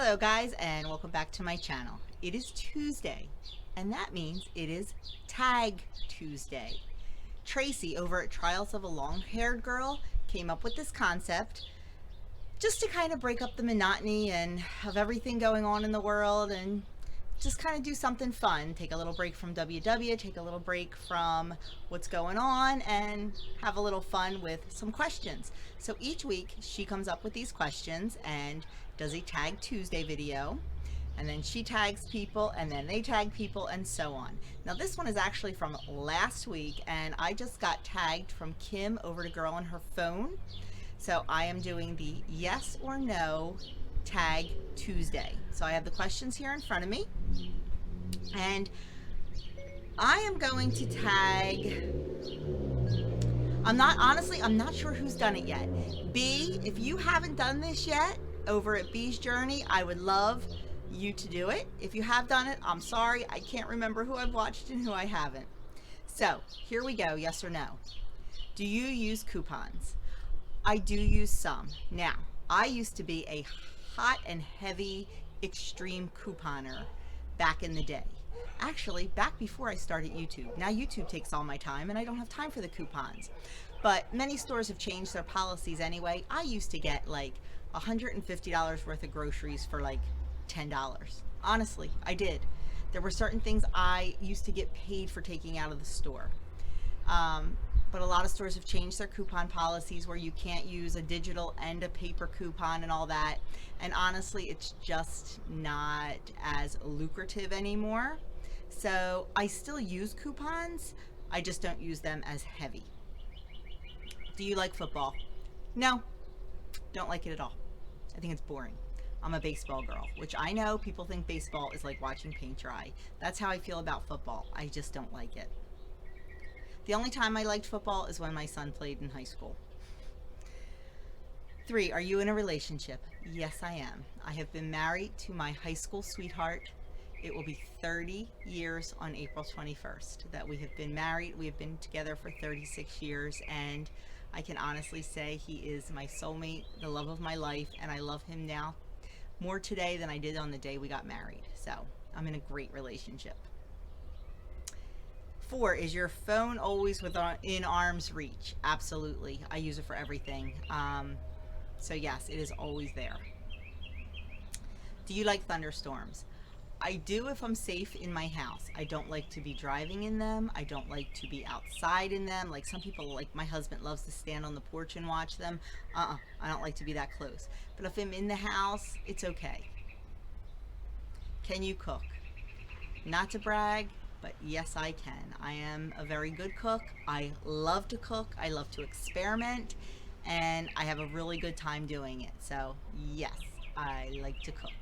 Hello guys, and welcome back to my channel. It is Tuesday, and that means it is Tag Tuesday. Tracy over at Trials of a Long-Haired Girl came up with this concept just to kind of break up the monotony and of everything going on in the world and just kind of do something fun. Take a little break from WW, take a little break from what's going on, and have a little fun with some questions. So each week she comes up with these questions and does a Tag Tuesday video, and then she tags people, and then they tag people, and so on. Now this one is actually from last week, and I just got tagged from Kim over to Girl on Her Phone. So I am doing the yes or no Tag Tuesday. So I have the questions here in front of me, and I am going to tag, I'm not sure who's done it yet. B, if you haven't done this yet over at B's Journey, I would love you to do it. If you have done it, I'm sorry, I can't remember who I've watched and who I haven't. So here we go, yes or no. Do you use coupons? I do use some. Now, I used to be a hot and heavy extreme couponer back in the day. Actually, back before I started YouTube. Now YouTube takes all my time and I don't have time for the coupons. But many stores have changed their policies anyway. I used to get like $150 worth of groceries for like $10. Honestly, I did. There were certain things I used to get paid for taking out of the store. But a lot of stores have changed their coupon policies where you can't use a digital and a paper coupon and all that. And honestly, it's just not as lucrative anymore. So I still use coupons. I just don't use them as heavy. Do you like football? No, don't like it at all. I think it's boring. I'm a baseball girl, which I know people think baseball is like watching paint dry. That's how I feel about football. I just don't like it. The only time I liked football is when my son played in high school. 3, are you in a relationship? Yes, I am. I have been married to my high school sweetheart. It will be 30 years on April 21st that we have been married. We have been together for 36 years, and I can honestly say he is my soulmate, the love of my life, and I love him now more today than I did on the day we got married. So I'm in a great relationship. 4, is your phone always in arm's reach? Absolutely. I use it for everything. So yes, it is always there. Do you like thunderstorms? I do if I'm safe in my house. I don't like to be driving in them. I don't like to be outside in them. Like some people, like my husband loves to stand on the porch and watch them. I don't like to be that close. But if I'm in the house, it's okay. Can you cook? Not to brag, but yes, I can. I am a very good cook. I love to cook. I love to experiment, and I have a really good time doing it. So yes, I like to cook,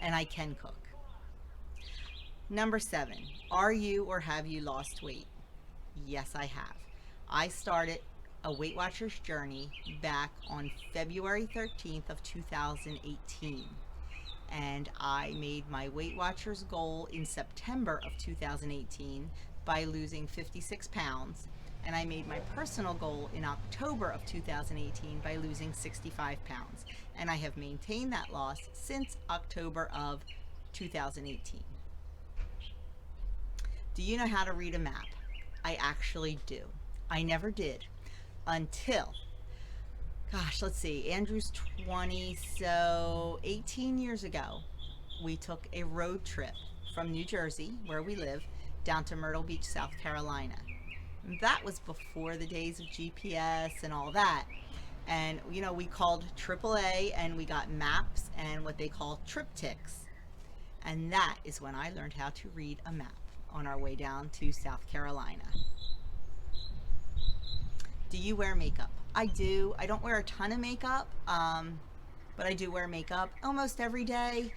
and I can cook. Number 7, are you or have you lost weight? Yes, I have. I started a Weight Watchers journey back on February 13th of 2018. And I made my Weight Watchers goal in September of 2018 by losing 56 pounds, and I made my personal goal in October of 2018 by losing 65 pounds, and I have maintained that loss since October of 2018. Do you know how to read a map? I actually do. I never did until, gosh, let's see, Andrew's 20, so 18 years ago, we took a road trip from New Jersey, where we live, down to Myrtle Beach, South Carolina. And that was before the days of GPS and all that. And, you know, we called AAA and we got maps and what they call triptychs. And that is when I learned how to read a map on our way down to South Carolina. Do you wear makeup? I do. I don't wear a ton of makeup, but I do wear makeup almost every day.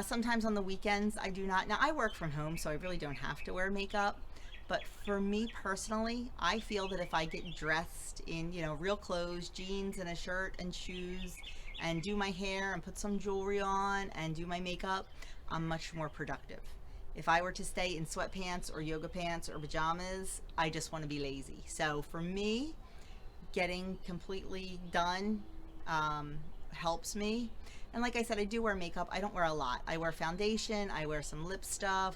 Sometimes on the weekends I do not. Now I work from home, so I really don't have to wear makeup. But for me personally, I feel that if I get dressed in, you know, real clothes, jeans and a shirt and shoes, and do my hair and put some jewelry on and do my makeup, I'm much more productive. If I were to stay in sweatpants or yoga pants or pajamas, I just want to be lazy. So for me, getting completely done helps me. And like I said, I do wear makeup. I don't wear a lot. I wear foundation, I wear some lip stuff,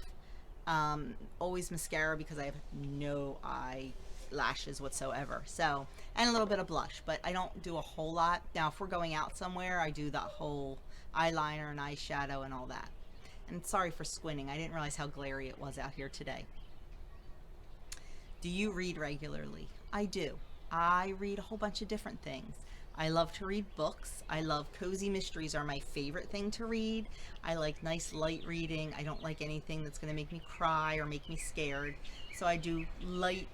always mascara because I have no eyelashes whatsoever. So, and a little bit of blush, but I don't do a whole lot. Now, if we're going out somewhere, I do the whole eyeliner and eyeshadow and all that. And sorry for squinting. I didn't realize how glary it was out here today. Do you read regularly? I do. I read a whole bunch of different things. I love to read books. I love cozy mysteries are my favorite thing to read. I like nice light reading. I don't like anything that's going to make me cry or make me scared. So I do light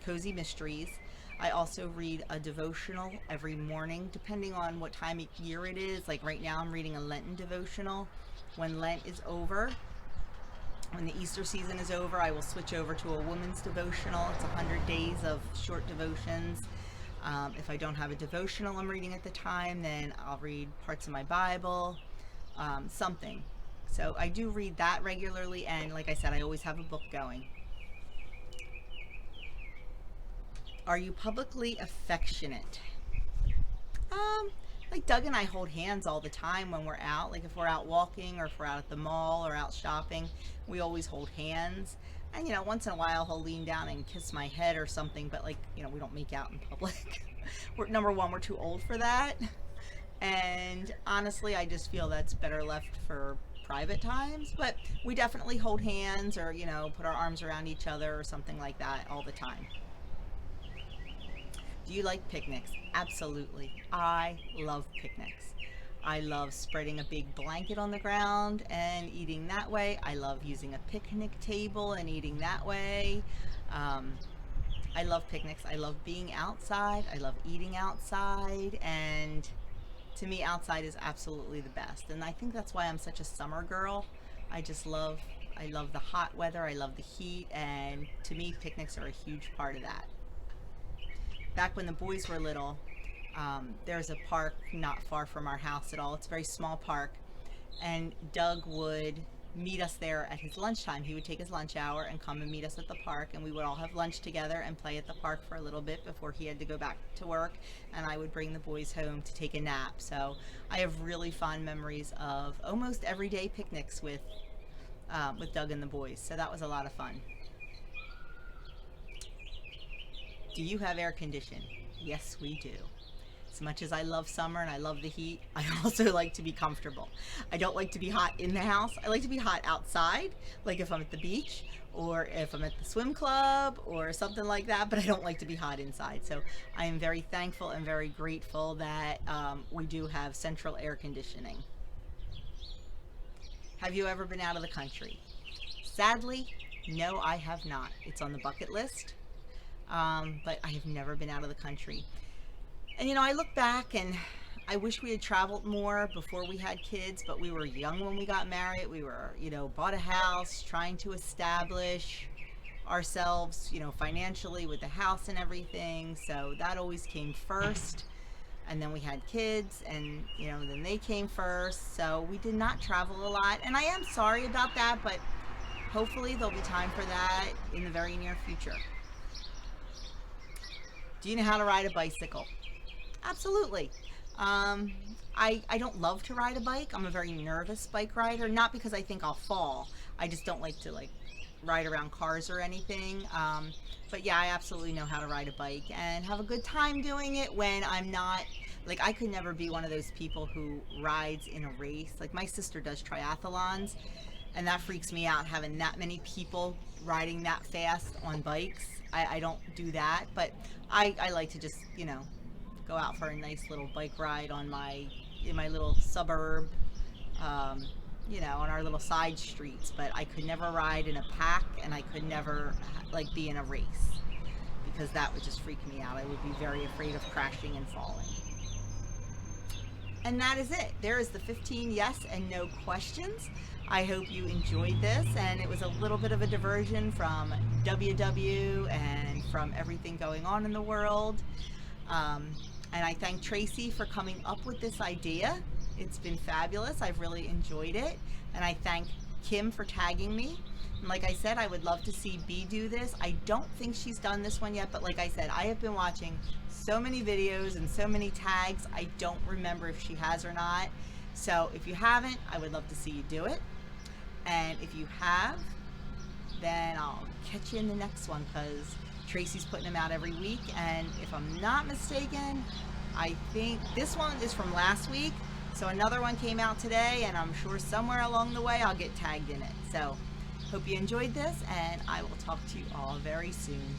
cozy mysteries. I also read a devotional every morning, depending on what time of year it is. Like right now I'm reading a Lenten devotional. When Lent is over, when the Easter season is over, I will switch over to a woman's devotional. It's 100 days of short devotions. If I don't have a devotional I'm reading at the time, then I'll read parts of my Bible, something. So I do read that regularly, and like I said, I always have a book going. Are you publicly affectionate? Like Doug and I hold hands all the time when we're out. Like if we're out walking or if we're out at the mall or out shopping, we always hold hands. And once in a while he'll lean down and kiss my head or something, but like, we don't make out in public. Number one, we're too old for that. And honestly, I just feel that's better left for private times, but we definitely hold hands or, put our arms around each other or something like that all the time. Do you like picnics? Absolutely. I love picnics. I love spreading a big blanket on the ground and eating that way. I love using a picnic table and eating that way. I love picnics. I love being outside. I love eating outside. And to me, outside is absolutely the best. And I think that's why I'm such a summer girl. I love the hot weather. I love the heat. And to me, picnics are a huge part of that. Back when the boys were little, there's a park not far from our house at all. It's a very small park, and Doug would meet us there at his lunchtime. He would take his lunch hour and come and meet us at the park, and we would all have lunch together and play at the park for a little bit before he had to go back to work, and I would bring the boys home to take a nap. So I have really fond memories of almost everyday picnics with Doug and the boys. So that was a lot of fun. Do you have air conditioning? Yes, we do. As much as I love summer and I love the heat, I also like to be comfortable. I don't like to be hot in the house. I like to be hot outside, like if I'm at the beach or if I'm at the swim club or something like that, but I don't like to be hot inside. So I am very thankful and very grateful that we do have central air conditioning. Have you ever been out of the country? Sadly, no, I have not. It's on the bucket list. But I have never been out of the country. And I look back and I wish we had traveled more before we had kids, but we were young when we got married. We were, bought a house, trying to establish ourselves, financially with the house and everything. So that always came first. And then we had kids and, then they came first. So we did not travel a lot. And I am sorry about that, but hopefully there'll be time for that in the very near future. Do you know how to ride a bicycle? Absolutely. I don't love to ride a bike. I'm a very nervous bike rider, not because I think I'll fall. I just don't like to ride around cars or anything. But yeah, I absolutely know how to ride a bike and have a good time doing it when I'm not, I could never be one of those people who rides in a race. Like my sister does triathlons, and that freaks me out, having that many people riding that fast on bikes. I don't do that, but I like to just, go out for a nice little bike ride in my little suburb, on our little side streets. But I could never ride in a pack, and I could never be in a race because that would just freak me out. I would be very afraid of crashing and falling. And that is it. There is the 15 yes and no questions. I hope you enjoyed this, and it was a little bit of a diversion from WW and from everything going on in the world. And I thank Tracy for coming up with this idea. It's been fabulous. I've really enjoyed it. And I thank Kim for tagging me. And like I said, I would love to see Bee do this. I don't think she's done this one yet, but like I said, I have been watching so many videos and so many tags. I don't remember if she has or not. So if you haven't, I would love to see you do it. And if you have, then I'll catch you in the next one, because Tracy's putting them out every week. And if I'm not mistaken, I think this one is from last week. So another one came out today, and I'm sure somewhere along the way I'll get tagged in it. So hope you enjoyed this, and I will talk to you all very soon.